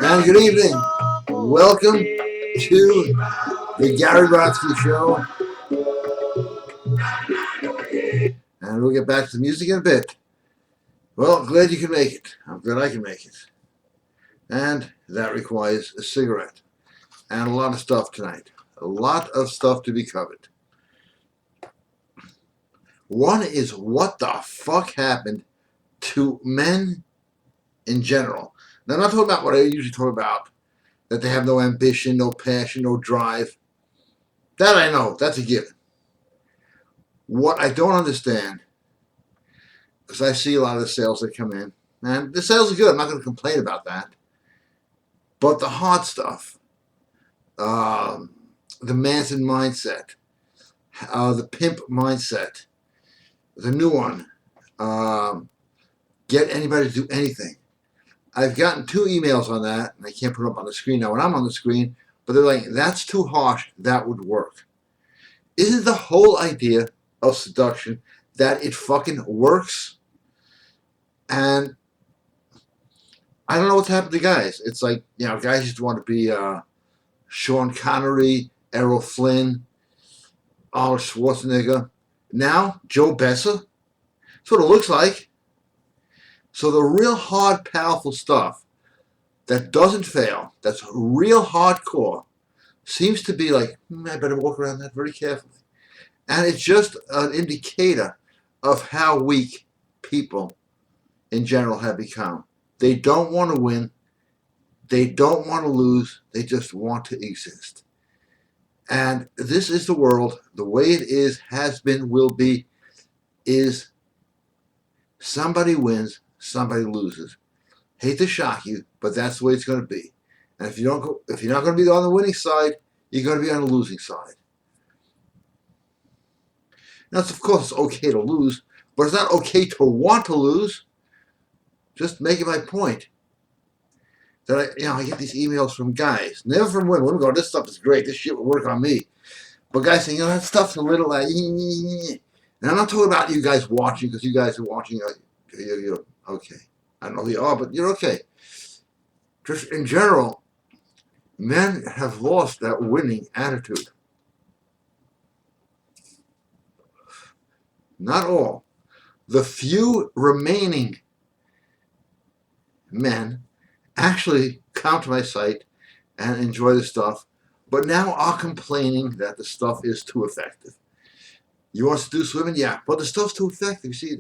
And good evening. Welcome to the Gary Brodsky Show. And we'll get back to the music in a bit. Well, glad you can make it. I'm glad I can make it. And that requires a cigarette. And a lot of stuff tonight. A lot of stuff to be covered. One is what the fuck happened to men in general. Now, I'm not talking about what I usually talk about, that they have no ambition, no passion, no drive. That I know. That's a given. What I don't understand, because I see a lot of the sales that come in, and the sales are good. I'm not going to complain about that. But the hard stuff, the Manson mindset, the pimp mindset, the new one, get anybody to do anything. I've gotten 2 emails on that, and I can't put it up on the screen now when I'm on the screen, but they're like, that's too harsh, that would work. Isn't the whole idea of seduction that it fucking works? And I don't know what's happened to guys. It's like, guys used to want to be Sean Connery, Errol Flynn, Arnold Schwarzenegger. Now, Joe Besser. That's what it looks like. So the real hard, powerful stuff that doesn't fail, that's real hardcore, seems to be like, I better walk around that very carefully. And it's just an indicator of how weak people in general have become. They don't want to win. They don't want to lose. They just want to exist. And this is the world. The way it is, has been, will be, is somebody wins, somebody loses. Hate to shock you, but that's the way it's going to be. And if you're not going to be on the winning side, you're going to be on the losing side. Now, of course, it's okay to lose, but it's not okay to want to lose. Just making my point that I get these emails from guys, never from women. Women go, this stuff is great. This shit will work on me. But guys saying, that stuff's a little and I'm not talking about you guys watching, because you guys are watching. You're okay. I don't know who you are, but you're okay. Just in general, men have lost that winning attitude. Not all. The few remaining men actually come to my site and enjoy the stuff, but now are complaining that the stuff is too effective. You want to seduce women? Yeah, but the stuff's too effective. You see,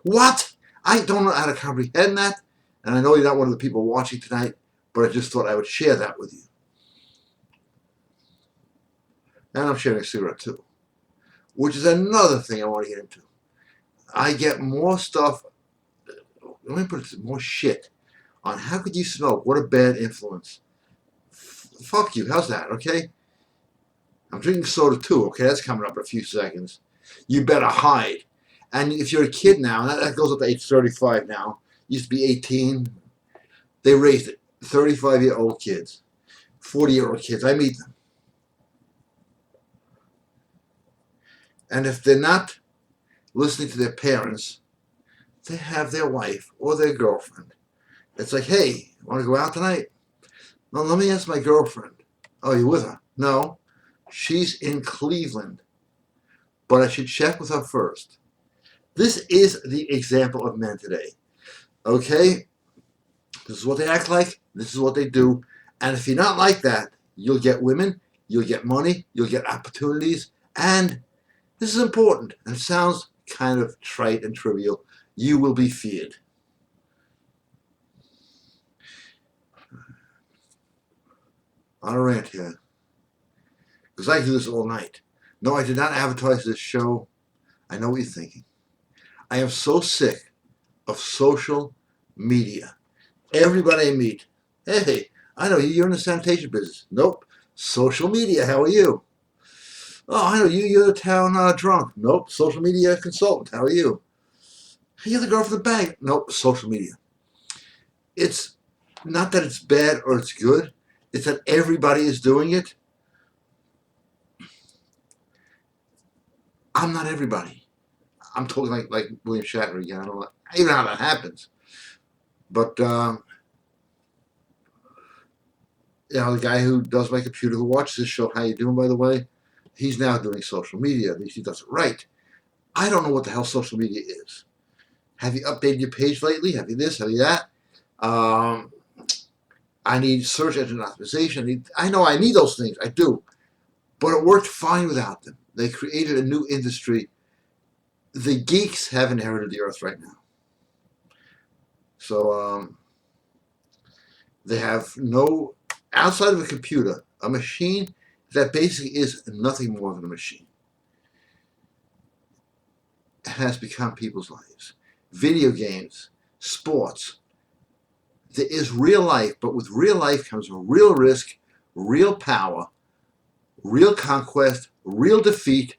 what? I don't know how to comprehend that, and I know you're not one of the people watching tonight, but I just thought I would share that with you. And I'm sharing a cigarette too, which is another thing I want to get into. I get more stuff, let me put it, more shit on how could you smoke? What a bad influence. Fuck you. How's that? Okay? I'm drinking soda too. Okay, that's coming up in a few seconds. You better hide. And if you're a kid now, that goes up to age 35 now. Used to be 18. They raised it. 35-year-old kids. 40-year-old kids. I meet them. And if they're not listening to their parents, they have their wife or their girlfriend. It's like, hey, want to go out tonight? No, let me ask my girlfriend. Oh, you with her? No, she's in Cleveland, but I should check with her first. This is the example of men today. Okay? This is what they act like. This is what they do. And if you're not like that, you'll get women, you'll get money, you'll get opportunities, and this is important, and it sounds kind of trite and trivial, you will be feared. On a rant here, because I do this all night. No, I did not advertise this show. I know what you're thinking. I am so sick of social media. Everybody I meet, hey, I know you're in the sanitation business. Nope. Social media, how are you? Oh, I know you're the town drunk. Nope. Social media consultant, how are you? Hey, you're the girl from the bank. Nope. Social media. It's not that it's bad or it's good. It's that everybody is doing it. I'm not everybody. I'm talking like William Shatner again. I don't know how that happens. But the guy who does my computer, who watches this show, how you doing, by the way, he's now doing social media. At least he does it right. I don't know what the hell social media is. Have you updated your page lately? Have you this? Have you that? I need search engine optimization. I know I need those things. I do. But it worked fine without them. They created a new industry. The geeks have inherited the earth right now. So they have no, outside of a computer, a machine that basically is nothing more than a machine. It has become people's lives. Video games, sports. There is real life, but with real life comes real risk, real power, real conquest, real defeat,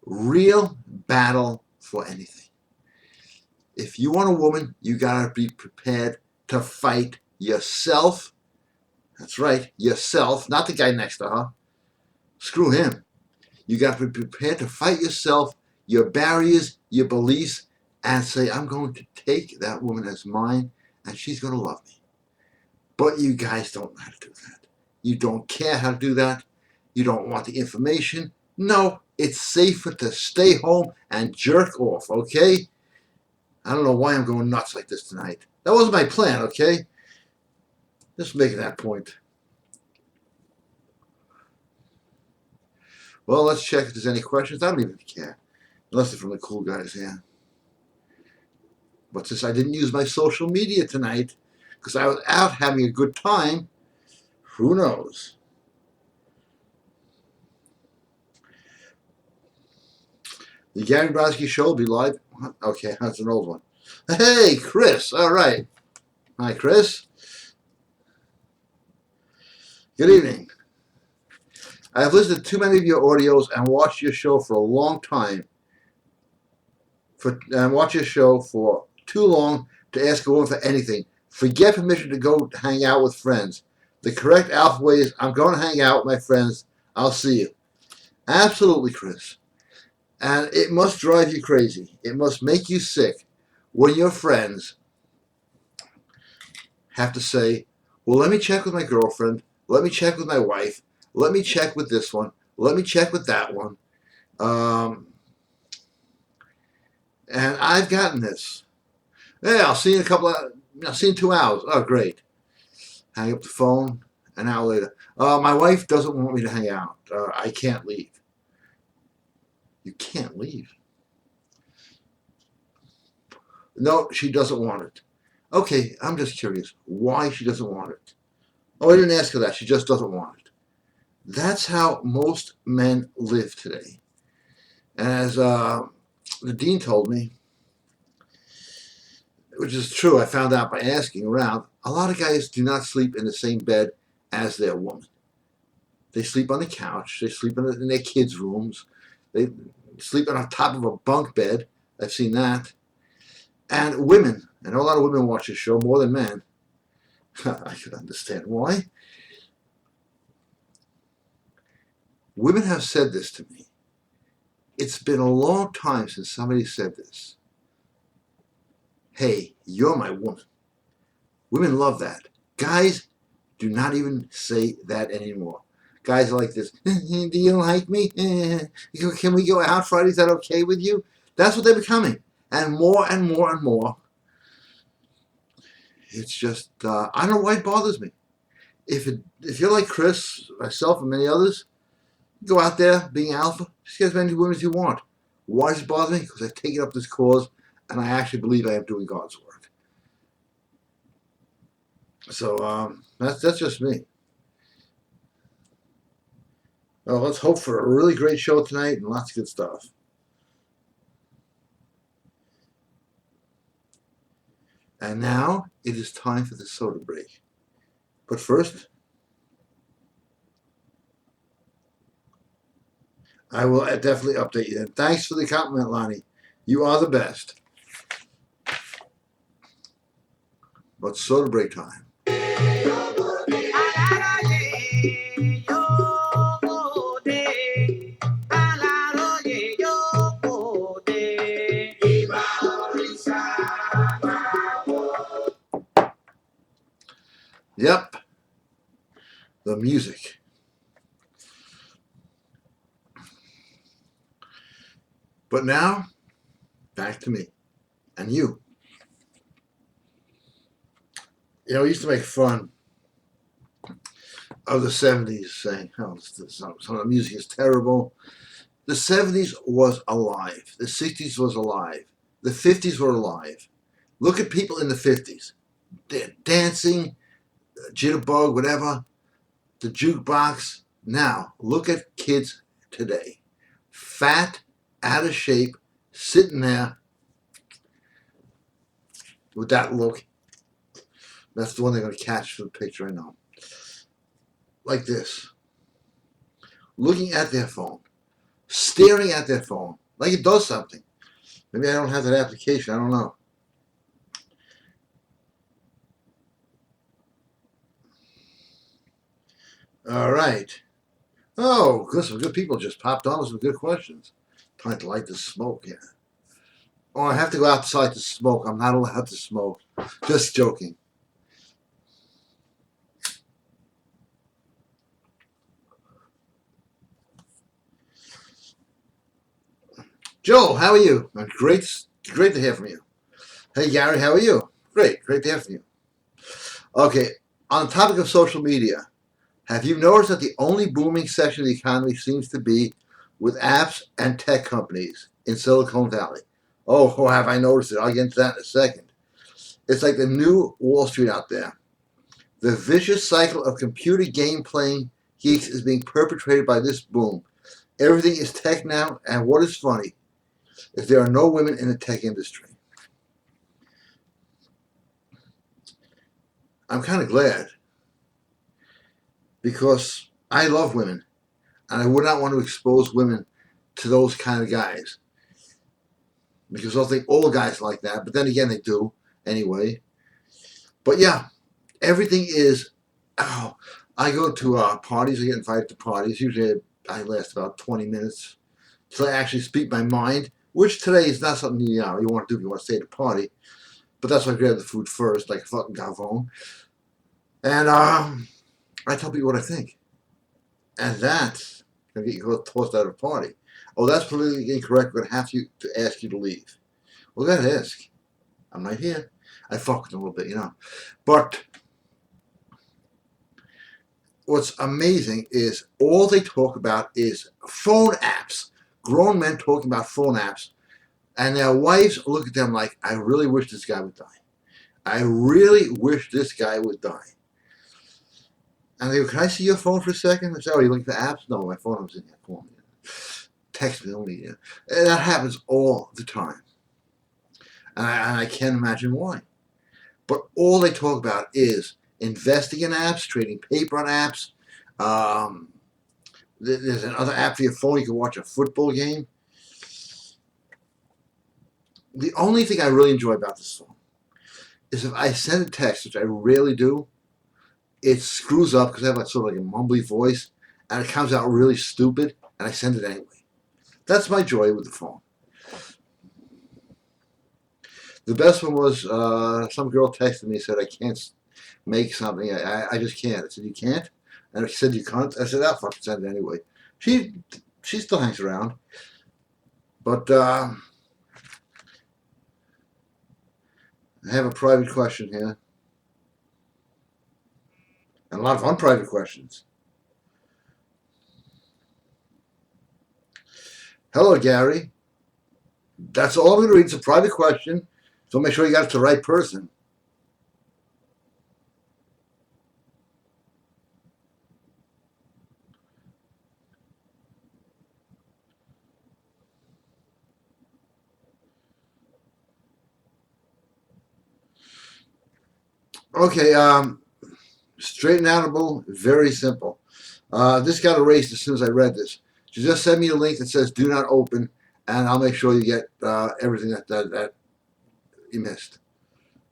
real battle for anything. If you want a woman, you gotta be prepared to fight yourself. That's right, yourself, not the guy next to her. Screw him. You gotta be prepared to fight yourself, your barriers, your beliefs, and say, I'm going to take that woman as mine, and she's gonna love me. But you guys don't know how to do that. You don't care how to do that. You don't want the information. No, it's safer to stay home and jerk off, okay? I don't know why I'm going nuts like this tonight. That wasn't my plan, okay? Just making that point. Well, let's check if there's any questions. I don't even care. Unless they're from the cool guys here. But since I didn't use my social media tonight, because I was out having a good time, who knows? The Gary Brodsky Show will be live. Okay, that's an old one. Hey, Chris. All right. Hi, Chris. Good evening. I have listened to too many of your audios and watched your show for a long time. Watch your show for too long to ask a woman for anything. Forget permission to go hang out with friends. The correct alpha way is, I'm going to hang out with my friends. I'll see you. Absolutely, Chris. And it must drive you crazy. It must make you sick when your friends have to say, well, let me check with my girlfriend. Let me check with my wife. Let me check with this one. Let me check with that one. And I've gotten this. Hey, I'll see you in I'll see you in 2 hours. Oh, great. Hang up the phone. An hour later. My wife doesn't want me to hang out. I can't leave. You can't leave. No, she doesn't want it. Okay, I'm just curious why she doesn't want it. Oh, I didn't ask her that. She just doesn't want it. That's how most men live today. And as the dean told me, which is true, I found out by asking around, a lot of guys do not sleep in the same bed as their woman. They sleep on the couch. They sleep in their kids' rooms. They sleep on top of a bunk bed. I've seen that. And women, I know a lot of women watch this show more than men. I could understand why. Women have said this to me. It's been a long time since somebody said this. Hey, you're my woman. Women love that. Guys do not even say that anymore. Guys are like this. Do you like me? Can we go out Friday? Is that okay with you? That's what they're becoming. And more and more and more. It's just, I don't know why it bothers me. If you're like Chris, myself, and many others, go out there being alpha. Just get as many women as you want. Why does it bother me? Because I've taken up this cause, and I actually believe I am doing God's work. So that's just me. Well, let's hope for a really great show tonight and lots of good stuff. And now it is time for the soda break. But first, I will definitely update you. And thanks for the compliment, Lonnie. You are the best. But soda break time. Yep. the music. But now, back to me and you. You know, we used to make fun of the 70s, saying, oh, some of the music is terrible. The 70s was alive. The 60s was alive. The 50s were alive. Look at people in the 50s. They're dancing, jitterbug, whatever, the jukebox. Now, look at kids today. Fat, out of shape, sitting there with that look. That's the one they're going to catch for the picture, I know. Like this. Looking at their phone. Staring at their phone. Like it does something. Maybe I don't have that application. I don't know. All right. Oh, good. Some good people just popped on with some good questions. Trying to light the smoke here. Oh, I have to go outside to smoke. I'm not allowed to smoke. Just joking. Joe, how are you? Great to hear from you. Hey, Gary, how are you? Great to hear from you. Okay, on the topic of social media, have you noticed that the only booming section of the economy seems to be with apps and tech companies in Silicon Valley? Oh, have I noticed it? I'll get into that in a second. It's like the new Wall Street out there. The vicious cycle of computer game playing geeks is being perpetrated by this boom. Everything is tech now, and what is funny is there are no women in the tech industry. I'm kind of glad because I love women and I would not want to expose women to those kind of guys because I don't think all guys like that, but then again they do anyway. But yeah, everything is, oh, I go to parties, I get invited to parties. Usually I last about 20 minutes till I actually speak my mind, which today is not something you want to do if you want to stay at a party. But that's why I grab the food first, like a fucking gavone. And I tell people what I think. And that's going to get you tossed out of a party. Oh, that's politically incorrect. We're going to have to ask you to leave. Well, go ahead, ask. I'm right here. I fuck with them a little bit, But what's amazing is all they talk about is phone apps. Grown men talking about phone apps. And their wives look at them like, I really wish this guy would die. I really wish this guy would die. And they go, can I see your phone for a second? I say, oh, you looking for apps? No, my phone was in here. Call me. Text me, don't need it. And that happens all the time. And I can't imagine why. But all they talk about is investing in apps, trading paper on apps. There's another app for your phone. You can watch a football game. The only thing I really enjoy about this phone is if I send a text, which I rarely do, it screws up because I have like sort of like a mumbly voice, and it comes out really stupid, and I send it anyway. That's my joy with the phone. The best one was some girl texted me and said, I can't make something. I just can't. I said, you can't? And she said, you can't? I said, I'll fucking send it anyway. She still hangs around. But I have a private question here. And a lot of unprivate questions. Hello, Gary. That's all I'm going to read. It's a private question. So make sure you got it to the right person. Okay, straight and outable, very simple. This got erased as soon as I read this. So just send me a link that says do not open, and I'll make sure you get everything that you missed.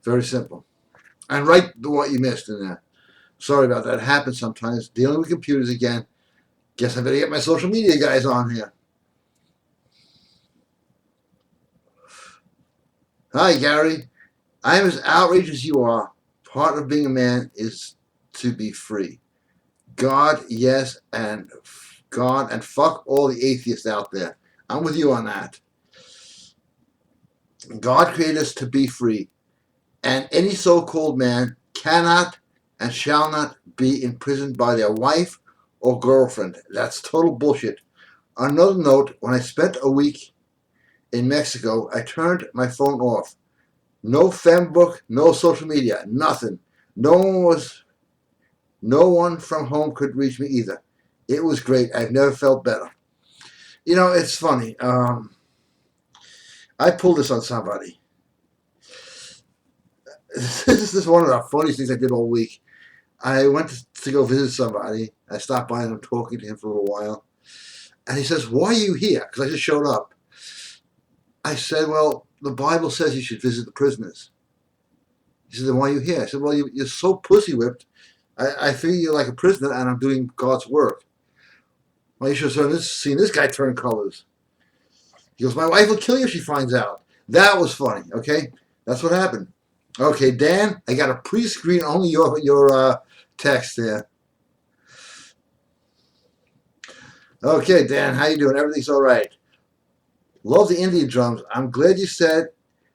Very simple. And write what you missed in there. Sorry about that. It happens sometimes. Dealing with computers again. Guess I better get my social media guys on here. Hi, Gary. I am as outraged as you are. Part of being a man is to be free. God, yes, and God, and fuck all the atheists out there. I'm with you on that. God created us to be free, and any so-called man cannot and shall not be imprisoned by their wife or girlfriend. That's total bullshit. On another note, when I spent a week in Mexico, I turned my phone off. No fembook, no social media, nothing. No one from home could reach me either. It was great. I've never felt better. You know, it's funny. I pulled this on somebody. This is one of the funniest things I did all week. I went to go visit somebody. I stopped by and I'm talking to him for a little while. And he says, "Why are you here?" Because I just showed up. I said, "Well, the Bible says you should visit the prisoners." He said, "Then why are you here?" I said, "Well, you're so pussy whipped. I feel you're like a prisoner and I'm doing God's work." Well, you should have seen this guy turn colors. He goes, "My wife will kill you if she finds out." That was funny, okay? That's what happened. Okay, Dan, I got a pre-screen only your text there. Okay, Dan, how you doing? Everything's all right. Love the Indian drums. I'm glad you said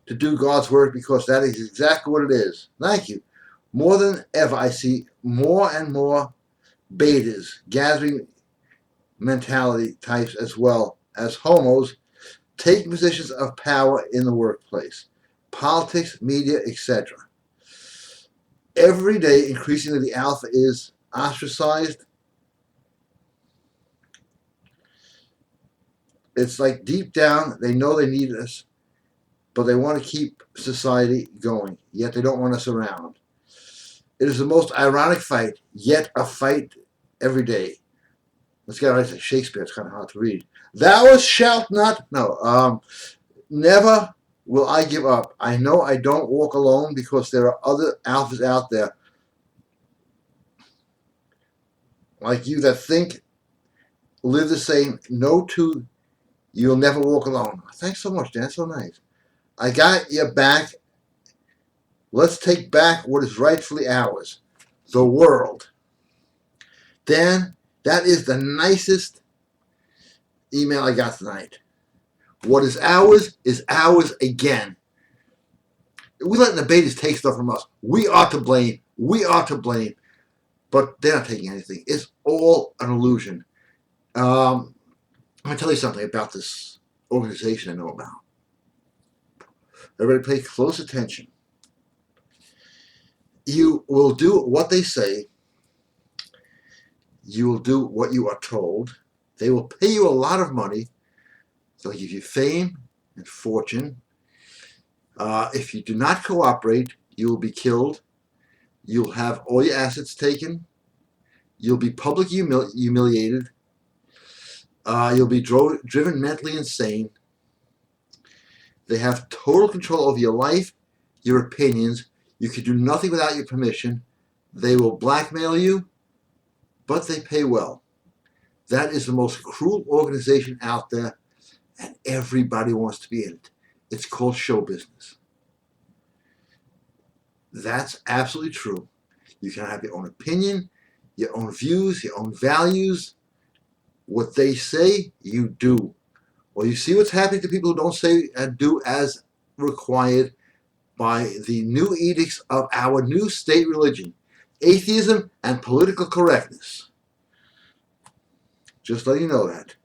to do God's work because that is exactly what it is. Thank you. More than ever, I see more and more betas, gathering mentality types as well as homos, taking positions of power in the workplace, politics, media, etc. Every day, increasingly, the alpha is ostracized. It's like deep down, they know they need us, but they want to keep society going, yet they don't want us around. It is the most ironic fight, yet a fight every day. Let's get right to Shakespeare. It's kind of hard to read. Thou shalt not. No. Never will I give up. I know I don't walk alone because there are other alphas out there like you that think, live the same. No two, you'll never walk alone. Thanks so much, Dan. So nice. I got your back. Let's take back what is rightfully ours, the world. Dan, that is the nicest email I got tonight. What is ours again. We let the betas take stuff from us. We are to blame. We are to blame. But they're not taking anything. It's all an illusion. I'm going to tell you something about this organization I know about. Everybody pay close attention. You will do what they say. You will do what you are told. They will pay you a lot of money. They'll give you fame and fortune. If you do not cooperate, you will be killed. You'll have all your assets taken. You'll be publicly humiliated. You'll be driven mentally insane. They have total control over your life, your opinions. You can do nothing without your permission. They will blackmail you, but they pay well. That is the most cruel organization out there, and everybody wants to be in it. It's called show business. That's absolutely true. You can have your own opinion, your own views, your own values. What they say, you do. Well, you see what's happening to people who don't say and do as required by the new edicts of our new state religion, atheism and political correctness. Just letting you know that.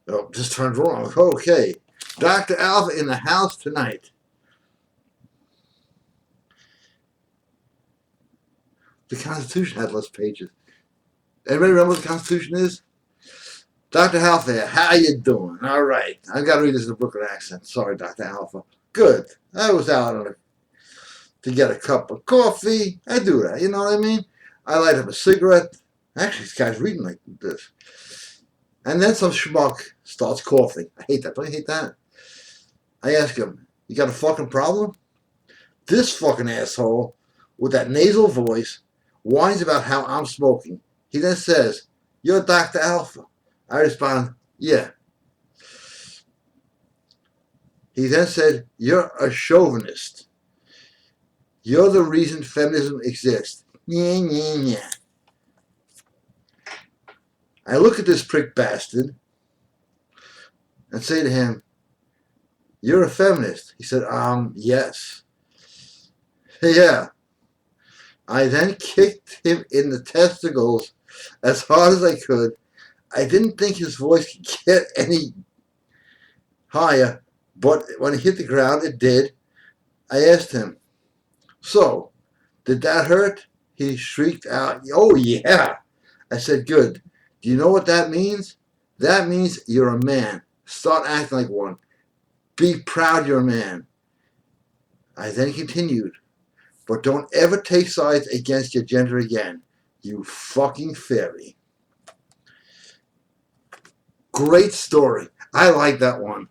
Oh, just turned wrong. Okay. Dr. Alpha in the house tonight. The Constitution has less pages. Everybody remember what the Constitution is? Dr. Alpha, how you doing? All right. I've got to read this in a Brooklyn accent. Sorry, Dr. Alpha. Good. I was out to get a cup of coffee. I do that. You know what I mean? I light up a cigarette. Actually, this guy's reading like this. And then some schmuck starts coughing. I hate that. Don't you hate that? I ask him, "You got a fucking problem?" This fucking asshole with that nasal voice whines about how I'm smoking. He then says, "You're Dr. Alpha." I respond, "Yeah." He then said, "You're a chauvinist. You're the reason feminism exists." Nyeh, nyeh, nyeh. I look at this prick bastard and say to him, "You're a feminist." He said, yes. Yeah. I then kicked him in the testicles as hard as I could. I didn't think his voice could get any higher, but when he hit the ground, it did. I asked him, "So, did that hurt?" He shrieked out, "Oh, yeah." I said, "Good. Do you know what that means? That means you're a man. Start acting like one. Be proud you're a man." I then continued, "But don't ever take sides against your gender again. You fucking fairy." Great story. I like that one.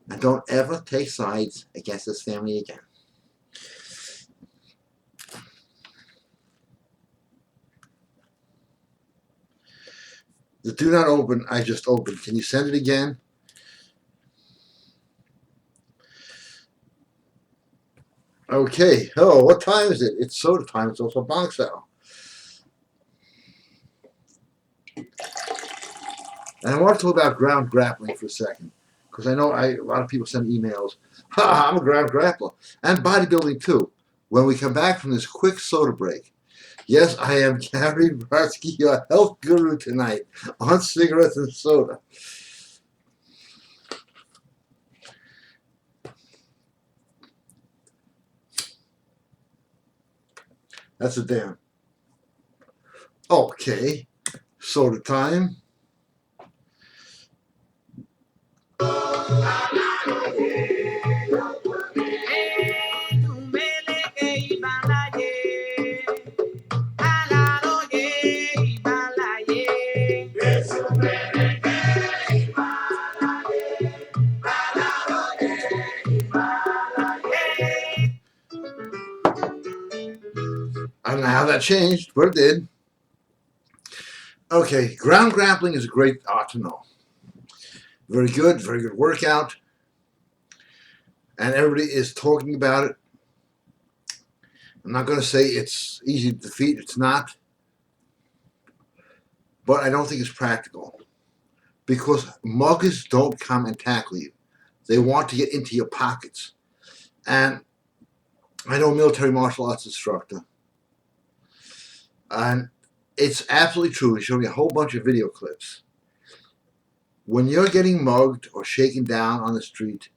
And don't ever take sides against this family again. The do not open, I just opened. Can you send it again? Okay. Oh, what time is it? It's soda time. It's also box out. And I want to talk about ground grappling for a second, because I know a lot of people send emails. Ha, I'm a ground grappler. And bodybuilding too. When we come back from this quick soda break. Yes, I am Gary Brodsky, your health guru tonight on cigarettes and soda. That's a damn. Okay, soda time. I don't know how that changed, but it did. Okay, ground grappling is a great art to know. Very good workout. And everybody is talking about it. I'm not going to say it's easy to defeat. It's not. But I don't think it's practical. Because muggers don't come and tackle you. They want to get into your pockets. And I know a military martial arts instructor. And it's absolutely true. He showed me a whole bunch of video clips. When you're getting mugged or shaken down on the street,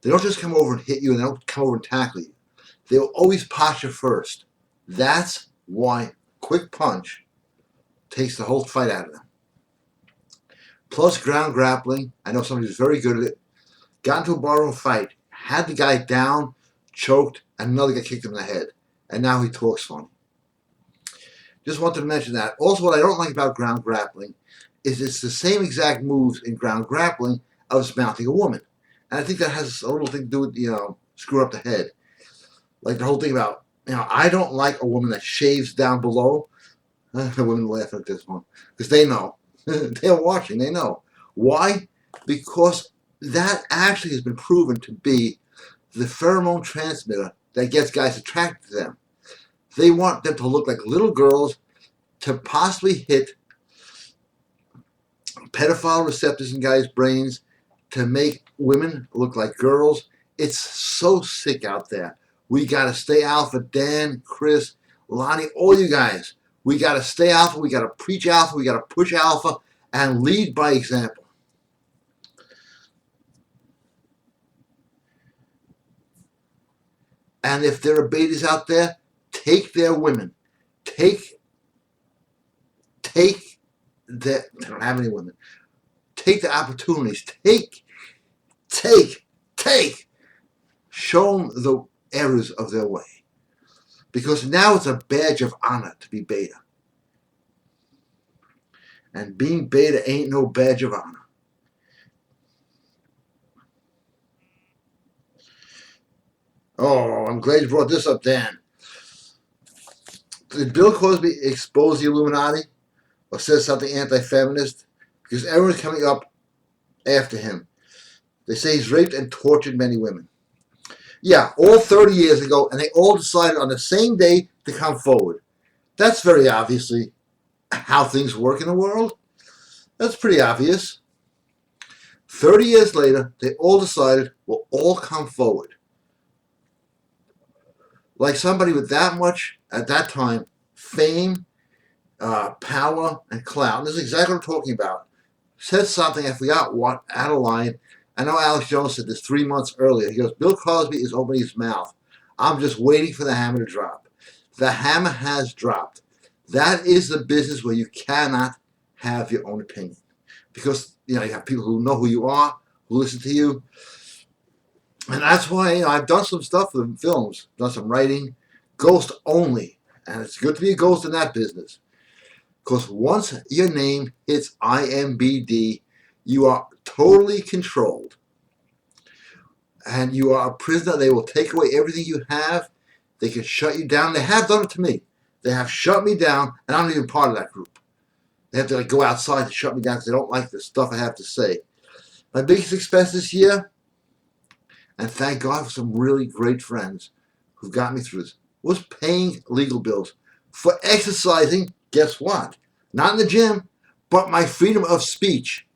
they don't just come over and hit you, and they don't come over and tackle you. They'll always posture first. That's why quick punch takes the whole fight out of them. Plus ground grappling, I know somebody who's very good at it, got into a barroom fight, had the guy down, choked, and another guy kicked him in the head. And now he talks funny. Just wanted to mention that. Also, what I don't like about ground grappling is it's the same exact moves in ground grappling as mounting a woman. And I think that has a little thing to do with, screw up the head. Like the whole thing about, I don't like a woman that shaves down below. The women laugh at this one. Because they know. They're watching. They know. Why? Because that actually has been proven to be the pheromone transmitter that gets guys attracted to them. They want them to look like little girls, to possibly hit pedophile receptors in guys' brains, to make women look like girls. It's so sick out there. We got to stay alpha. Dan, Chris, Lonnie, all you guys. We got to stay alpha. We got to preach alpha. We got to push alpha and lead by example. And if there are betas out there, take their women. Take their, they don't have any women. Take the opportunities. Take. Show them the errors of their way. Because now it's a badge of honor to be beta. And being beta ain't no badge of honor. Oh, I'm glad you brought this up, Dan. Did Bill Cosby expose the Illuminati or say something anti-feminist? Because everyone's coming up after him. They say he's raped and tortured many women. Yeah, all 30 years ago, and they all decided on the same day to come forward. That's very obviously how things work in the world. That's pretty obvious. 30 years later, they all decided we'll all come forward. Like somebody with that much, at that time, fame, power, and clout. And this is exactly what I'm talking about. Said something, I forgot what, out of line. I know Alex Jones said this 3 months earlier. He goes, Bill Cosby is opening his mouth. I'm just waiting for the hammer to drop. The hammer has dropped. That is the business where you cannot have your own opinion. Because you have people who know who you are, who listen to you. And that's why I've done some stuff for the films, done some writing, ghost only. And it's good to be a ghost in that business. Because once your name hits IMBD, you are totally controlled. And you are a prisoner. They will take away everything you have. They can shut you down. They have done it to me. They have shut me down, and I'm not even part of that group. They have to go outside to shut me down because they don't like the stuff I have to say. My biggest expense this year, and thank God for some really great friends who got me through this, was paying legal bills for exercising, guess what? Not in the gym, but my freedom of speech.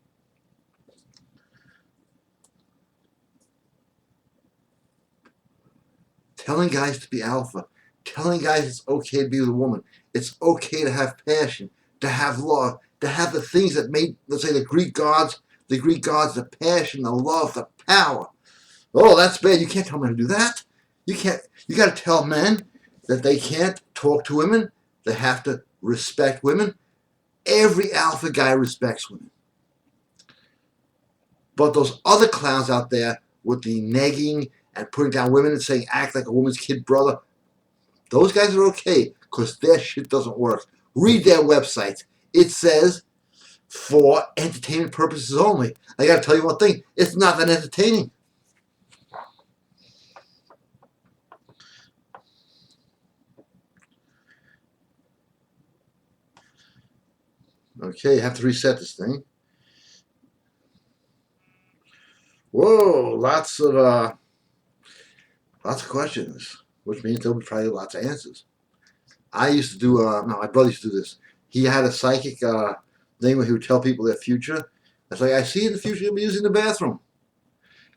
Telling guys to be alpha. Telling guys it's okay to be with a woman. It's okay to have passion, to have love, to have the things that made, let's say, the Greek gods, the passion, the love, the power. Oh, that's bad. You can't tell men to do that. You can't. You got to tell men that they can't talk to women. They have to respect women. Every alpha guy respects women. But those other clowns out there with the negging and putting down women and saying act like a woman's kid brother, those guys are okay because their shit doesn't work. Read their website. It says for entertainment purposes only. I got to tell you one thing. It's not that entertaining. Okay, I have to reset this thing. Whoa, lots of questions, which means there'll be probably lots of answers. I used to do, my brother used to do this. He had a psychic thing where he would tell people their future. It's like, I see in the future you'll be using the bathroom.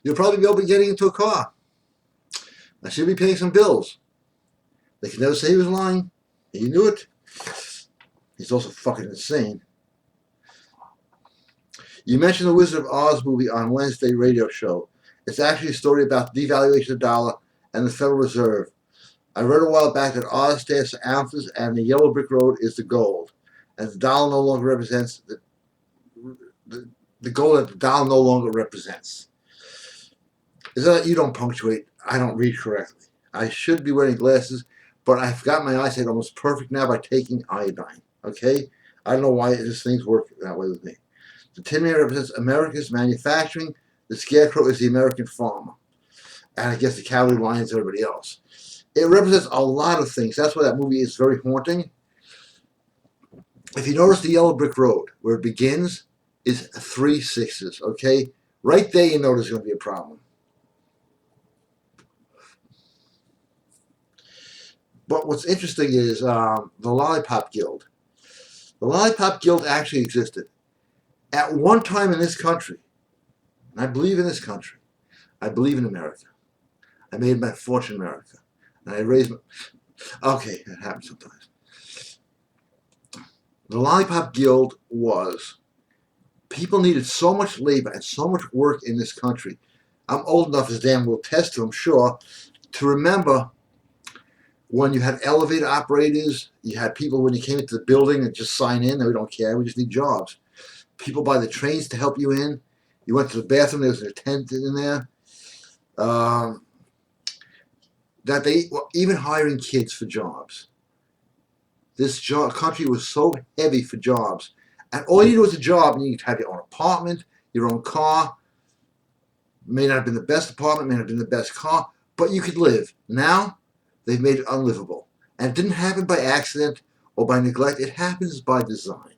You'll probably be able to getting into a car. I should be paying some bills. They could never say he was lying. He knew it. He's also fucking insane. You mentioned the Wizard of Oz movie on Wednesday radio show. It's actually a story about the devaluation of the dollar and the Federal Reserve. I read a while back that Oz stands for ounces and the yellow brick road is the gold. And the dollar no longer represents the gold that the dollar no longer represents. Is that you don't punctuate? I don't read correctly. I should be wearing glasses, but I've got my eyesight almost perfect now by taking iodine. Okay? I don't know why these things work that way with me. The Tin Man represents America's manufacturing. The Scarecrow is the American farmer. And I guess the Cowardly Lion is everybody else. It represents a lot of things. That's why that movie is very haunting. If you notice the yellow brick road, where it begins is 3 6s, okay? Right there you know there's going to be a problem. But what's interesting is the Lollipop Guild. The Lollipop Guild actually existed. At one time in this country, and I believe in this country, I believe in America. I made my fortune in America. And I raised my... Okay, that happens sometimes. The Lollipop Guild was... People needed so much labor and so much work in this country. I'm old enough, as Dan will attest to, I'm sure, to remember when you had elevator operators, you had people when you came into the building and just sign in, and we don't care, we just need jobs. People by the trains to help you in. You went to the bathroom, there was an attendant in there. That they were even hiring kids for jobs. This country was so heavy for jobs. And all you needed was a job, and you could have your own apartment, your own car. May not have been the best apartment, may not have been the best car, but you could live. Now, they've made it unlivable. And it didn't happen by accident or by neglect. It happens by design.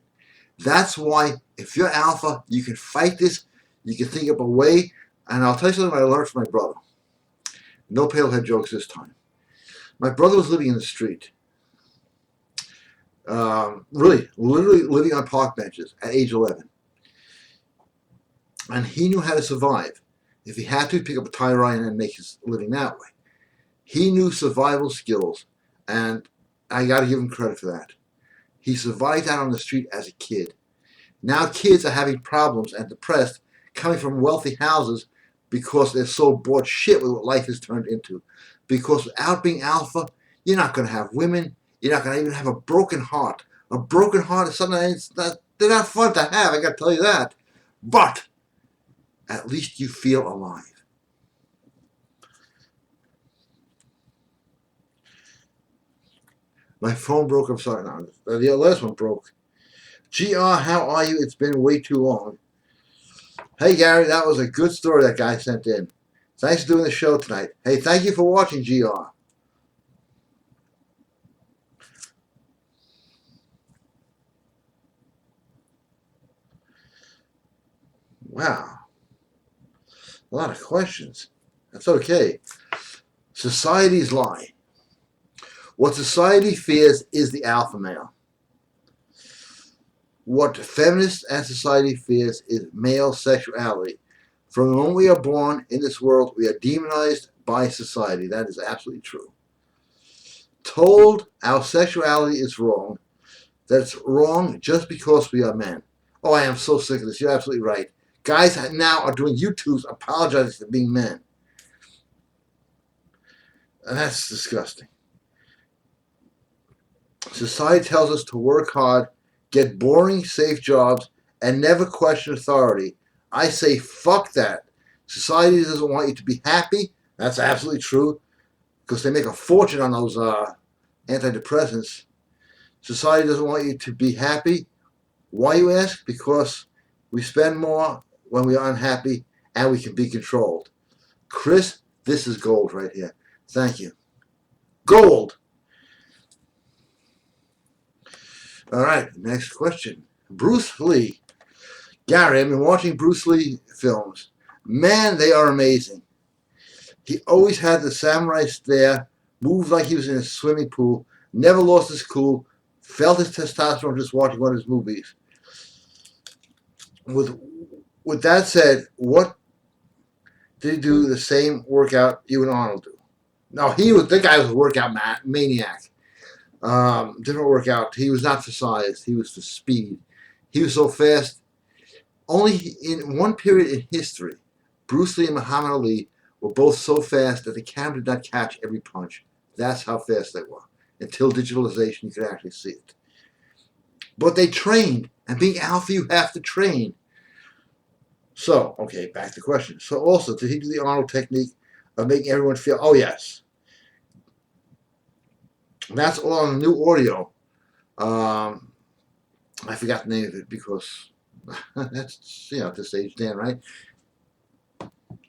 That's why, if you're alpha, you can fight this. You can think up a way And I'll tell you something I learned from my brother. No pale head jokes this time. My brother was living in the street. Really, literally living on park benches at age 11. And he knew how to survive. If he had to, pick up a tire iron and make his living that way. He knew survival skills, and I got to give him credit for that. He survived out on the street as a kid. Now kids are having problems and depressed coming from wealthy houses because they're so bored shit with what life has turned into. Because without being alpha, you're not going to have women. You're not going to even have a broken heart. A broken heart is something they're not fun to have, I got to tell you that. But at least you feel alive. My phone broke. I'm sorry. No, the last one broke. GR, how are you? It's been way too long. Hey, Gary, that was a good story that guy sent in. Thanks for doing the show tonight. Hey, thank you for watching, GR. Wow. A lot of questions. That's okay. Society's lie. What society fears is the alpha male. What feminists and society fears is male sexuality. From the moment we are born in this world, we are demonized by society. That is absolutely true. Told our sexuality is wrong, that's wrong just because we are men. Oh, I am so sick of this. You're absolutely right. Guys now are doing YouTubes apologizing for being men. And that's disgusting. Society tells us to work hard, get boring, safe jobs, and never question authority. I say fuck that. Society doesn't want you to be happy. That's absolutely true, because they make a fortune on those antidepressants. Society doesn't want you to be happy. Why, you ask? Because we spend more when we are unhappy and we can be controlled. Chris, this is gold right here. Thank you. Gold! All right, next question. Bruce Lee. Gary, I've been watching Bruce Lee films. Man, they are amazing. He always had the samurai stare, moved like he was in a swimming pool, never lost his cool, felt his testosterone just watching one of his movies. With that said, what did he do the same workout you and Arnold do? No, the guy was a workout maniac. Different workout. He was not for size. He was for speed. He was so fast. Only in one period in history, Bruce Lee and Muhammad Ali were both so fast that the camera did not catch every punch. That's how fast they were. Until digitalization, you could actually see it. But they trained, and being alpha, you have to train. So, okay, back to the question. So also, did he do the Arnold technique of making everyone feel, oh yes. That's all on the new audio. I forgot the name of it because that's, at this age, Dan, right?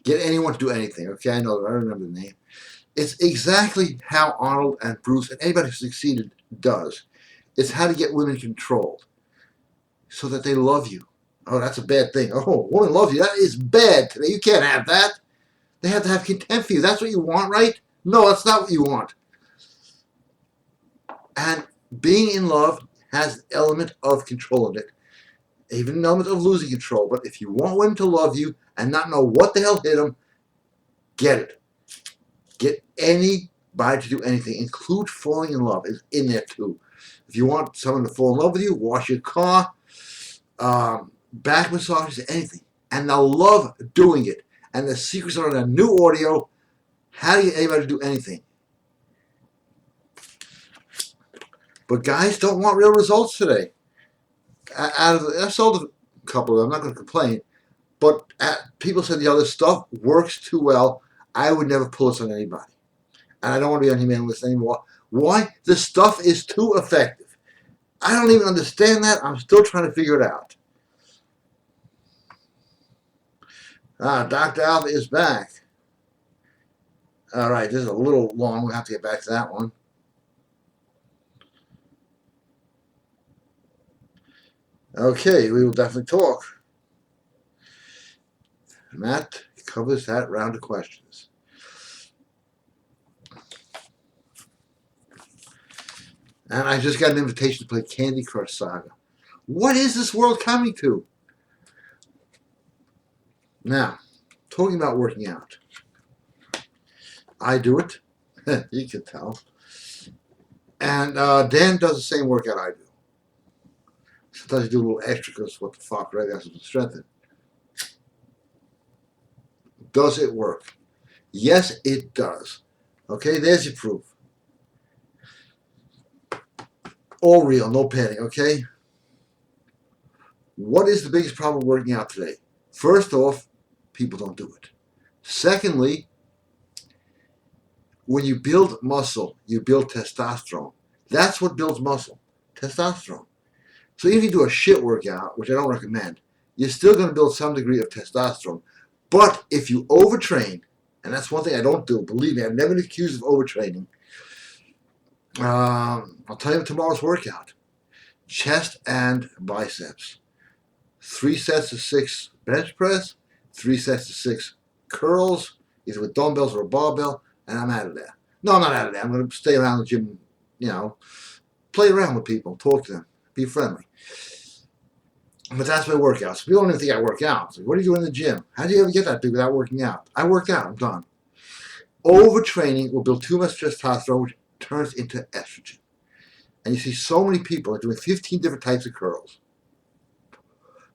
Get anyone to do anything, okay? I know, I don't remember the name. It's exactly how Arnold and Bruce and anybody who succeeded does. It's how to get women controlled so that they love you. Oh, that's a bad thing. Oh, women love you. That is bad today. You can't have that. They have to have contempt for you. That's what you want, right? No, that's not what you want. And being in love has an element of control in it, even an element of losing control. But if you want women to love you and not know what the hell hit them, get it. Get anybody to do anything, include falling in love is in there too. If you want someone to fall in love with you, wash your car, back massages, anything. And they'll love doing it. And the secrets are in a new audio. How do you get anybody to do anything? But guys don't want real results today. I sold a couple of them. I'm not going to complain. But people said the other stuff works too well. I would never pull this on anybody. And I don't want to be on He-Man list anymore. Why? The stuff is too effective. I don't even understand that. I'm still trying to figure it out. Dr. Alpha is back. All right, this is a little long. We'll have to get back to that one. Okay, we will definitely talk. Matt covers that round of questions. And I just got an invitation to play Candy Crush Saga. What is this world coming to? Now, talking about working out. I do it. You can tell. And Dan does the same workout I do. Sometimes you do a little extra because what the fuck, right? That's to strengthen. Does it work? Yes, it does. Okay, there's your proof. All real, no padding, okay? What is the biggest problem working out today? First off, people don't do it. Secondly, when you build muscle, you build testosterone. That's what builds muscle, testosterone. So even if you do a shit workout, which I don't recommend, you're still going to build some degree of testosterone. But if you overtrain, and that's one thing I don't do, believe me, I've never been accused of overtraining. I'll tell you tomorrow's workout. Chest and biceps. 3 sets of 6 bench press, 3 sets of 6 curls, either with dumbbells or a barbell, and I'm out of there. No, I'm not out of there. I'm going to stay around the gym, play around with people, talk to them, be friendly. But that's my workouts. People don't even think I work out. It's like, what do you do in the gym? How do you ever get that big without working out? I work out. I'm done. Overtraining will build too much testosterone, which turns into estrogen. And you see so many people are doing 15 different types of curls.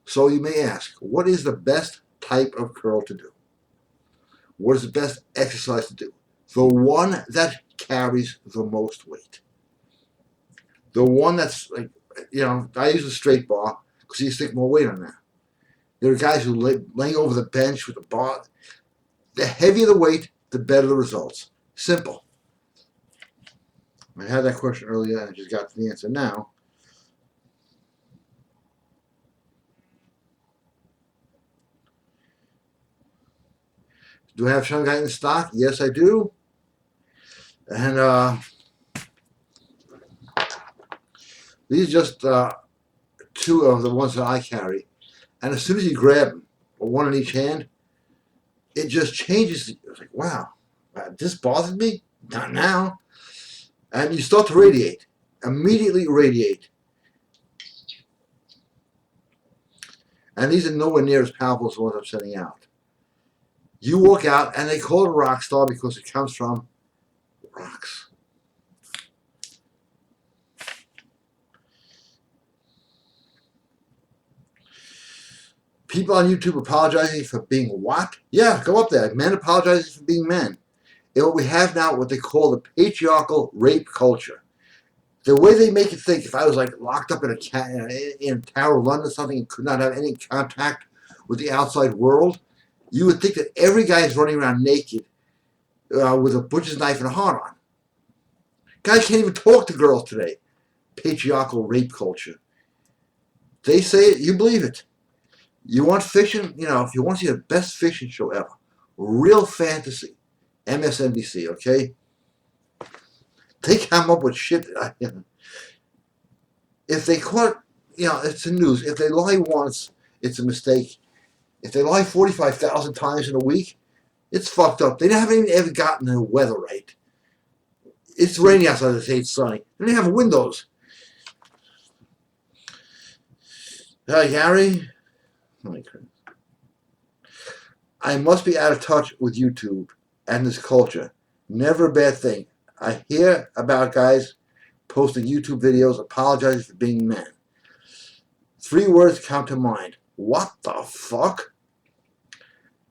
So you may ask, what is the best type of curl to do? What is the best exercise to do? The one that carries the most weight. The one that's like, I use a straight bar because you stick more weight on that. There are guys who laying over the bench with a bar. The heavier the weight, the better the results. Simple. I had that question earlier and I just got to the answer now. Do I have Shanghai in stock? Yes, I do. And these are just 2 of the ones that I carry. And as soon as you grab them, one in each hand, it just changes. It's like, wow, this bothered me? Not now. And you start to radiate. Immediately radiate. And these are nowhere near as powerful as the ones I'm sending out. You walk out, and they call it a rock star because it comes from rocks. People on YouTube apologizing for being what? Yeah, go up there. Men apologizing for being men. And what we have now, what they call the patriarchal rape culture. The way they make it think, if I was like locked up in a Tower of London or something and could not have any contact with the outside world, you would think that every guy is running around naked with a butcher's knife and a heart on. Guys can't even talk to girls today. Patriarchal rape culture. They say it, you believe it. You want fiction? If you want to see the best fiction show ever, real fantasy, MSNBC, okay? They come up with shit. If they caught, it's the news. If they lie once, it's a mistake. If they lie 45,000 times in a week, it's fucked up. They haven't even ever gotten the weather right. It's raining outside, they say it's sunny. And they have windows. Gary, I must be out of touch with YouTube and this culture. Never a bad thing. I hear about guys posting YouTube videos apologizing for being men. 3 words come to mind. What the fuck?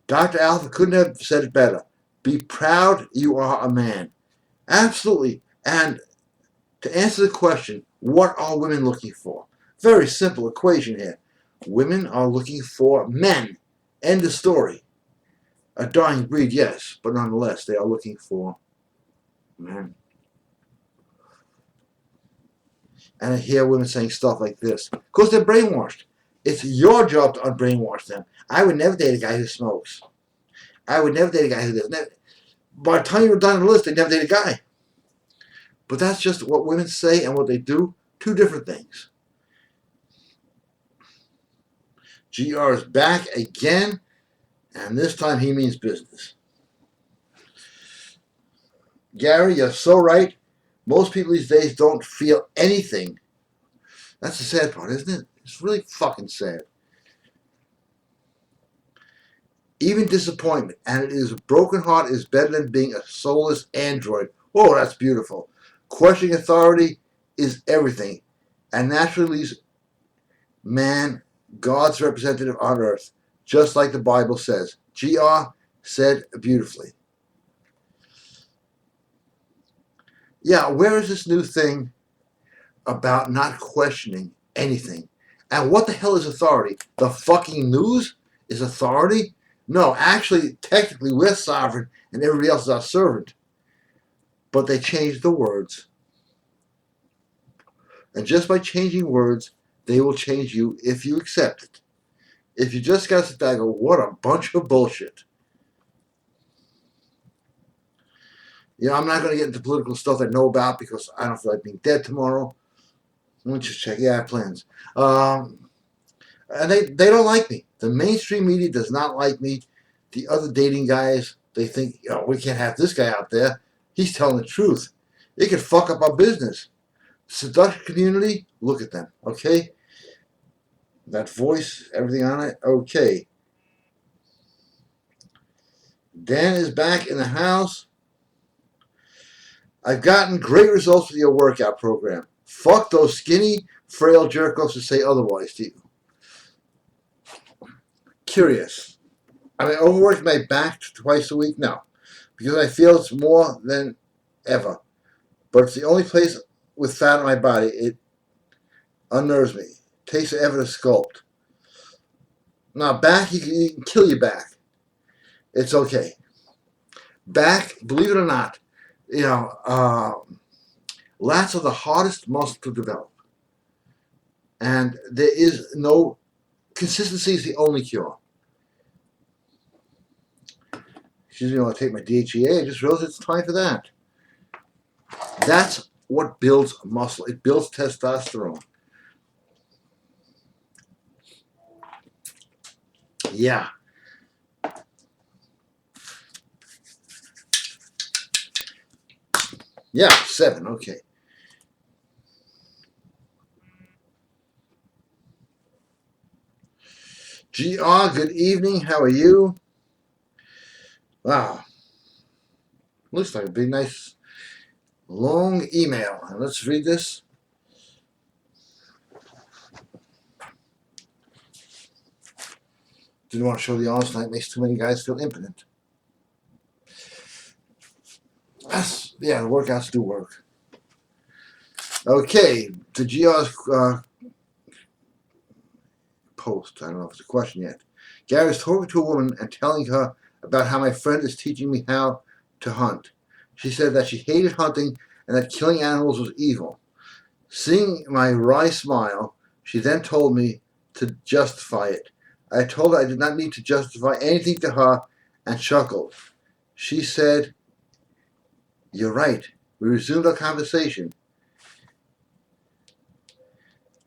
Dr. Alpha couldn't have said it better. Be proud you are a man. Absolutely. And to answer the question, what are women looking for? Very simple equation here. Women are looking for men. End of story. A dying breed, yes, but nonetheless, they are looking for men. And I hear women saying stuff like this. Because they're brainwashed. It's your job to unbrainwash them. I would never date a guy who smokes. I would never date a guy who does. By the time you're done on the list, they never date a guy. But that's just what women say and what they do. 2 different things. GR is back again. And this time he means business. Gary, you're so right. Most people these days don't feel anything. That's the sad part, isn't it? It's really fucking sad. Even disappointment, and it is a broken heart is better than being a soulless android. Oh, that's beautiful. Questioning authority is everything, and naturally leaves man God's representative on earth, just like the Bible says. GR said beautifully. Yeah, where is this new thing about not questioning anything? And what the hell is authority? The fucking news is authority? No, actually, technically, we're sovereign and everybody else is our servant. But they changed the words. And just by changing words, they will change you if you accept it. If you just got to sit there and go, what a bunch of bullshit. You know, I'm not going to get into political stuff I know about because I don't feel like being dead tomorrow. Let me just check. Yeah, I have plans. And they don't like me. The mainstream media does not like me. The other dating guys, they think, we can't have this guy out there. He's telling the truth. It could fuck up our business. Seduction community, look at them, okay? That voice, everything on it, okay. Dan is back in the house. I've gotten great results with your workout program. Fuck those skinny, frail jerk-offs who say otherwise to you. Curious. Am I overworking my back twice a week? No. Because I feel it's more than ever. But it's the only place with fat on my body. It unnerves me. It takes forever to sculpt. Now, back, you can kill your back. It's okay. Back, believe it or not, lats are the hardest muscle to develop. And there is no, consistency is the only cure. Excuse me, I want to take my DHEA. I just realized it's time for that. That's what builds muscle. It builds testosterone. Yeah. Yeah, 7, okay. GR, good evening. How are you? Wow. Looks like a big, nice, long email. Let's read this. Didn't want to show the honest night. Makes too many guys feel impotent. Yeah, the workouts do work. Okay, to GR's post. I don't know if it's a question yet. Gary's talking to a woman and telling her about how my friend is teaching me how to hunt. She said that she hated hunting and that killing animals was evil. Seeing my wry smile, she then told me to justify it. I told her I did not need to justify anything to her and chuckled. She said, "You're right." We resumed our conversation.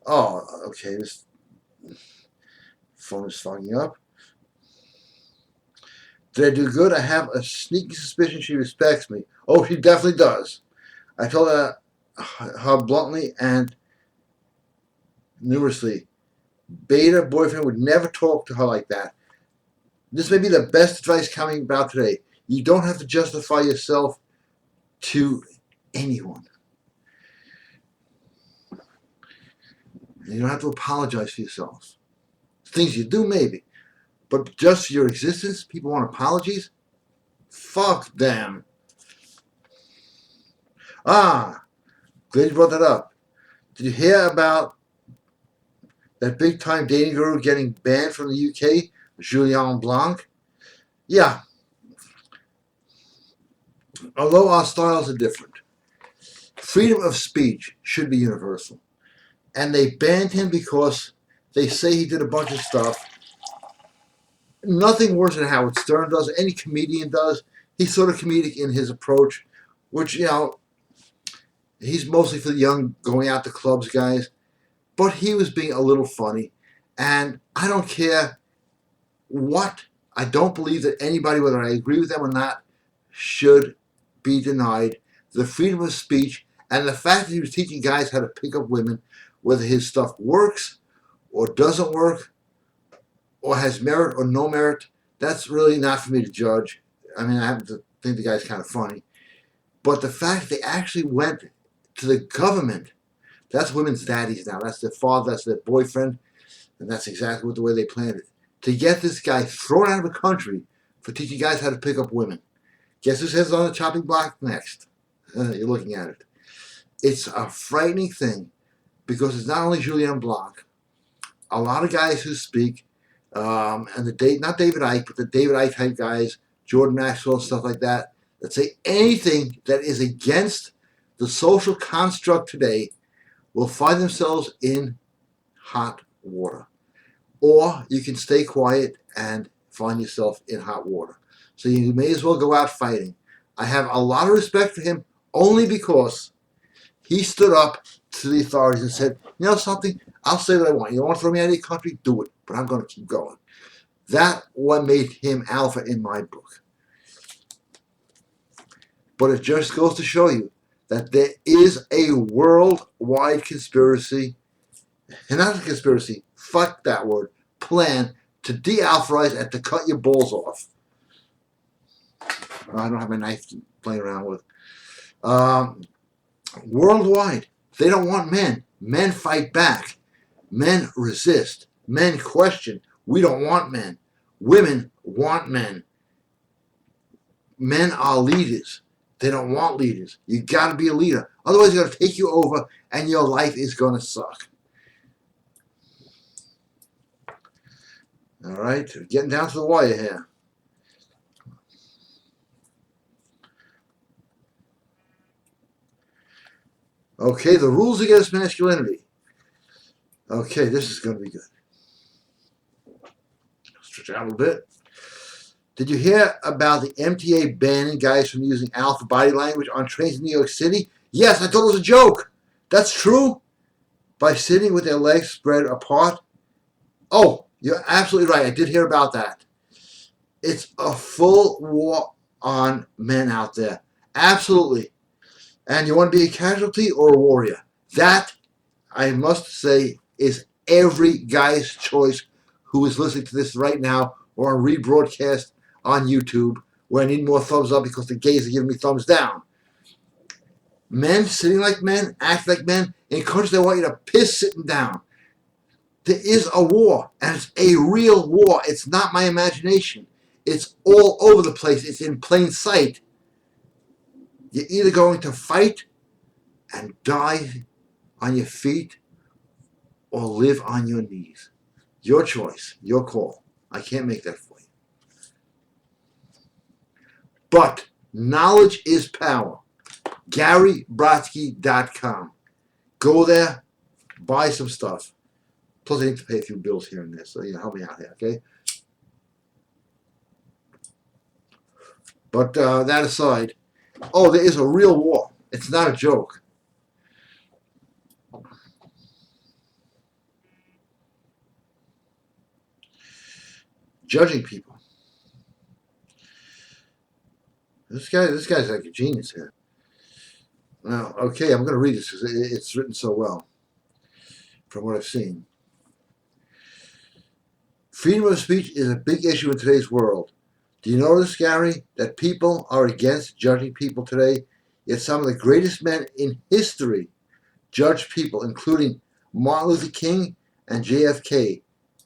Oh, okay, this phone is fogging up. Did I do good? I have a sneaky suspicion she respects me. Oh, she definitely does. I told her bluntly and numerously, Beta boyfriend would never talk to her like that. This may be the best advice coming about today. You don't have to justify yourself to anyone. You don't have to apologize for yourself. Things you do, maybe. But just your existence, people want apologies? Fuck them. Glad you brought that up. Did you hear about that big-time dating guru getting banned from the UK, Julien Blanc? Yeah. Although our styles are different, freedom of speech should be universal. And they banned him because they say he did a bunch of stuff. Nothing worse than Howard Stern does, any comedian does. He's sort of comedic in his approach, which, he's mostly for the young going out to clubs guys. But he was being a little funny. And I don't care what I don't believe that anybody, whether I agree with them or not, should be denied the freedom of speech. And the fact that he was teaching guys how to pick up women, whether his stuff works or doesn't work, or has merit or no merit, that's really not for me to judge. I mean, I happen to think the guy's kind of funny. But the fact they actually went to the government, that's women's daddies now. That's their father, that's their boyfriend, and that's exactly what the way they planned it. To get this guy thrown out of the country for teaching guys how to pick up women. Guess whose head's on the chopping block next? You're looking at it. It's a frightening thing because it's not only Julian Blanc. A lot of guys who speak, and not David Icke, but the David Icke type guys, Jordan Maxwell, stuff like that say anything that is against the social construct today will find themselves in hot water. Or you can stay quiet and find yourself in hot water. So you may as well go out fighting. I have a lot of respect for him only because he stood up to the authorities and said, you know something, I'll say what I want. You don't want to throw me out of your country? Do it. But I'm going to keep going. That's what made him alpha in my book. But it just goes to show you that there is a worldwide conspiracy, and not a conspiracy, fuck that word, plan to de-alpharize and to cut your balls off. I don't have a knife to play around with. Worldwide, they don't want men. Men fight back. Men resist. Men question. We don't want men. Women want men. Men are leaders. They don't want leaders. You got to be a leader. Otherwise, they're going to take you over and your life is going to suck. All right, getting down to the wire here. Okay, the rules against masculinity. Okay, this is going to be good. Stretch it out a little bit. Did you hear about the MTA banning guys from using alpha body language on trains in New York City? Yes, I thought it was a joke. That's true. By sitting with their legs spread apart. Oh, you're absolutely right. I did hear about that. It's a full war on men out there. Absolutely. And you want to be a casualty or a warrior? That, I must say, is every guy's choice who is listening to this right now or on rebroadcast on YouTube, where I need more thumbs up because the gays are giving me thumbs down. Men sitting like men, act like men, in countries that want you to piss sitting down. There is a war, and it's a real war. It's not my imagination. It's all over the place. It's in plain sight. You're either going to fight and die on your feet or live on your knees. Your choice, your call. I can't make that for you. But knowledge is power. GaryBrodsky.com. Go there, buy some stuff. Plus, I need to pay a few bills here and there, so help me out here, okay? But that aside, oh, there is a real war. It's not a joke. Judging people. This guy's like a genius here. Now, okay, I'm going to read this because it's written so well from what I've seen. Freedom of speech is a big issue in today's world. Do you notice, Gary, that people are against judging people today? Yet some of the greatest men in history judged people, including Martin Luther King and JFK.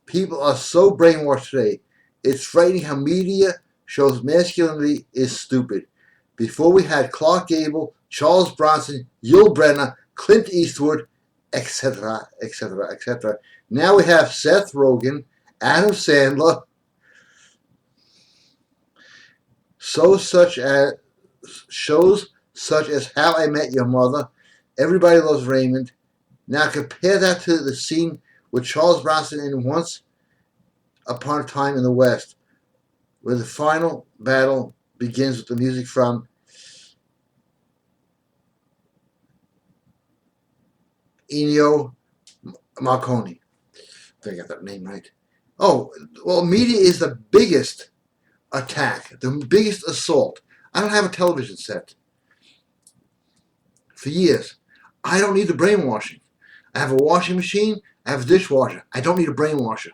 People are so brainwashed today. It's frightening how media shows masculinity is stupid. Before we had Clark Gable, Charles Bronson, Yul Brynner, Clint Eastwood, etc., etc., etc. Now we have Seth Rogen, Adam Sandler, shows such as How I Met Your Mother, Everybody Loves Raymond. Now compare that to the scene with Charles Bronson in Once Upon a Time in the West, where the final battle begins with the music from Ennio Morricone. I think I got that name right. Oh, well, media is the biggest attack, the biggest assault. I don't have a television set for years. I don't need the brainwashing. I have a washing machine. I have a dishwasher. I don't need a brainwasher.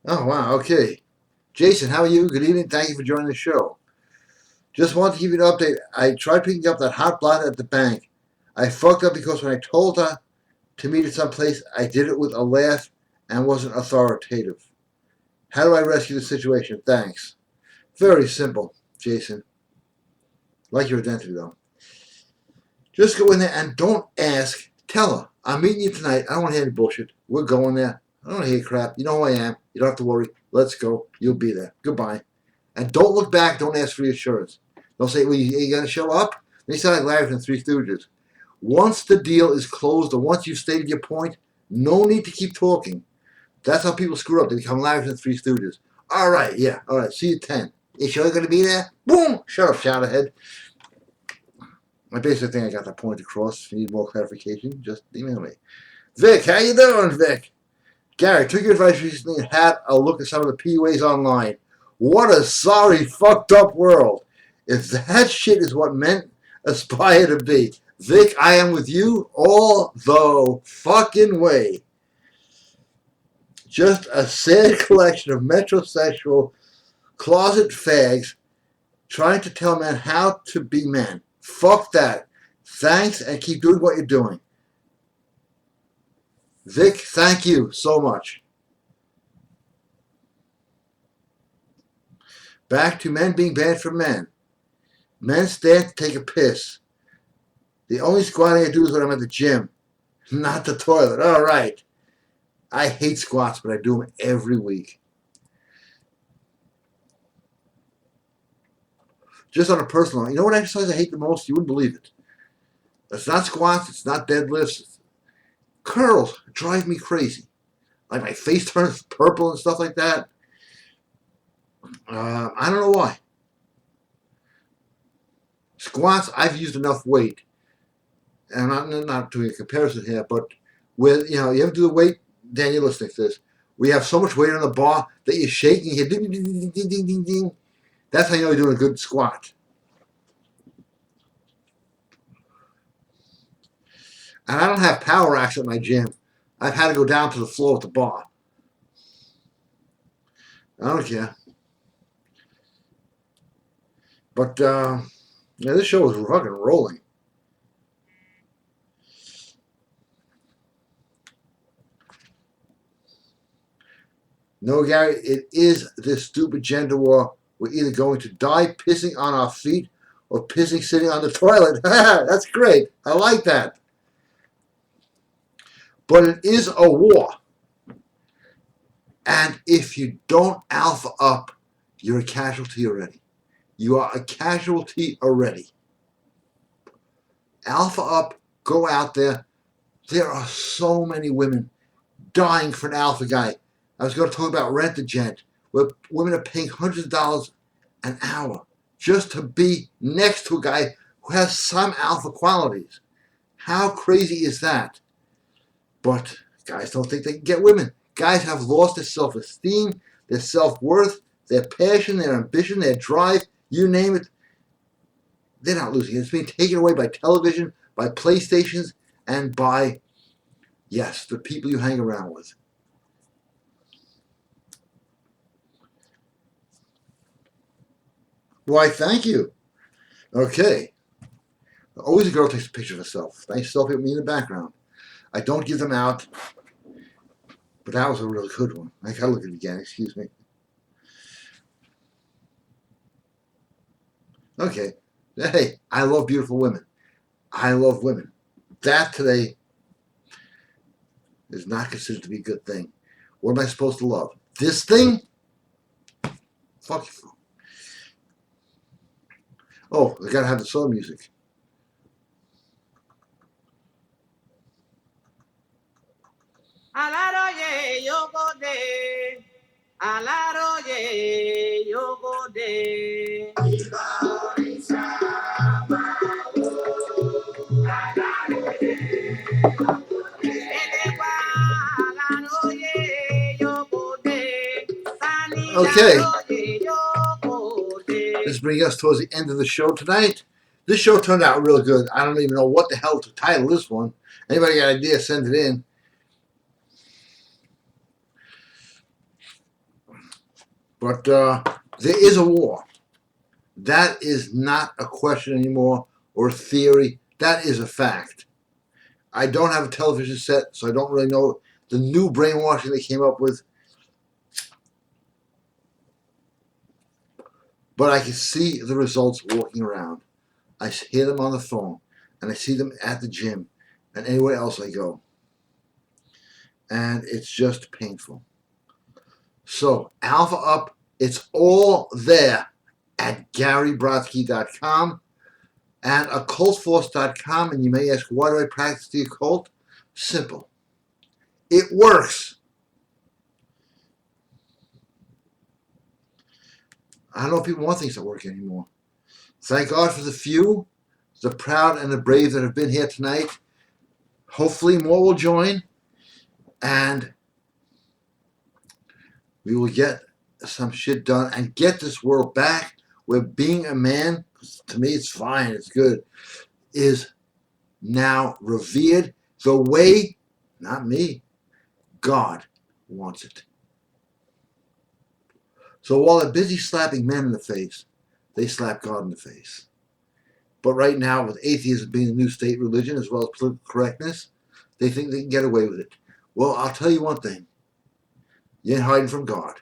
Oh, wow. Okay. Jason, how are you? Good evening. Thank you for joining the show. Just wanted to give you an update. I tried picking up that hot blonde at the bank. I fucked up because when I told her to meet at some place, I did it with a laugh and wasn't authoritative. How do I rescue the situation? Thanks. Very simple, Jason. Like your identity, though. Just go in there and don't ask. Tell her, I'm meeting you tonight. I don't want to hear any bullshit. We're going there. I don't want to hear crap. You know who I am. You don't have to worry. Let's go. You'll be there. Goodbye. And don't look back. Don't ask for reassurance. Don't say, well, you going to show up? They sound like Larry from Three Stooges. Once the deal is closed or once you've stated your point, no need to keep talking. That's how people screw up. They become Larry from Three Stooges. All right, yeah. All right, see you at 10. You sure you're going to be there? Boom! Shut up, shout ahead. I basically think I got that point across. If you need more clarification, just email me. Vic, how you doing, Vic? Gary, took your advice recently and had a look at some of the PUAs online. What a sorry, fucked up world. If that shit is what men aspire to be. Vic, I am with you all the fucking way. Just a sad collection of metrosexual closet fags trying to tell men how to be men. Fuck that. Thanks, and keep doing what you're doing. Vic, thank you so much. Back to men being bad for men. Men stand to take a piss. The only squatting I do is when I'm at the gym, not the toilet. All right. I hate squats, but I do them every week. Just on a personal, you know what exercise I hate the most? You wouldn't believe it. It's not squats. It's not deadlifts. Curls drive me crazy. Like my face turns purple and stuff like that. I don't know why. Squats, I've used enough weight. And I'm not doing a comparison here, but with, you ever do the weight? Dan, you're listening to this. We have so much weight on the bar that you're shaking. You hear ding, ding, ding, ding, ding, ding, ding. That's how you know you're doing a good squat. And I don't have power racks at my gym. I've had to go down to the floor at the bar. I don't care. But, this show is fucking rolling. No, Gary, it is this stupid gender war. We're either going to die pissing on our feet or pissing sitting on the toilet. That's great. I like that. But it is a war. And if you don't alpha up, you're a casualty already. You are a casualty already. Alpha up, go out there. There are so many women dying for an alpha guy. I was going to talk about Rent-A-Gent, where women are paying hundreds of dollars an hour just to be next to a guy who has some alpha qualities. How crazy is that? But guys don't think they can get women. Guys have lost their self-esteem, their self-worth, their passion, their ambition, their drive, you name it. They're not losing it. It's being taken away by television, by PlayStations, and by, yes, the people you hang around with. Why, thank you. Okay. Always a girl takes a picture of herself. Nice selfie with me in the background. I don't give them out, but that was a really good one. I gotta look at it again, excuse me. Okay. Hey, I love beautiful women. I love women. That today is not considered to be a good thing. What am I supposed to love? This thing? Fuck you. Oh, I gotta have the soul music. Alaroye yogode, alaroye yogode. This brings us towards the end of the show tonight. This show turned out real good. I don't even know what the hell to title this one. Anybody got an idea, send it in. But there is a war. That is not a question anymore or a theory. That is a fact. I don't have a television set, so I don't really know the new brainwashing they came up with. But I can see the results walking around. I hear them on the phone, and I see them at the gym, and anywhere else I go. And it's just painful. So, Alpha Up, it's all there at GaryBrodsky.com and occultforce.com. And you may ask, why do I practice the occult? Simple. It works. I don't know if people want things that work anymore. Thank God for the few, the proud and the brave that have been here tonight. Hopefully more will join, and we will get some shit done and get this world back where being a man, to me it's fine, it's good, is now revered the way, not me, God wants it. So while they're busy slapping men in the face, they slap God in the face. But right now, with atheism being the new state religion as well as political correctness, they think they can get away with it. Well, I'll tell you one thing. You ain't hiding from God.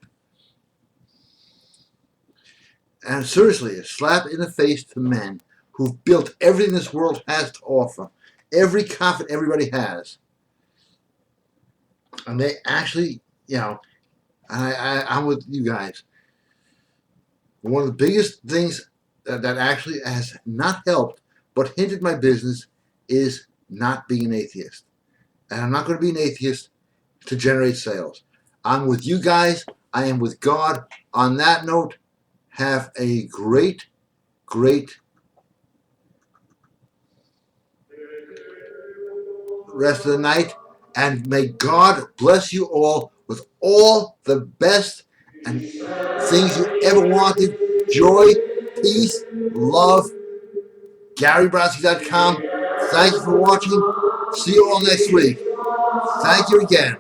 And seriously, a slap in the face to men who've built everything this world has to offer, every comfort everybody has. And they actually, I'm with you guys. One of the biggest things that actually has not helped but hindered my business is not being an atheist. And I'm not going to be an atheist to generate sales. I'm with you guys. I am with God. On that note, have a great, great rest of the night. And may God bless you all with all the best and things you ever wanted. Joy, peace, love. GaryBrodsky.com. Thank you for watching. See you all next week. Thank you again.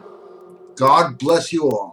God bless you all.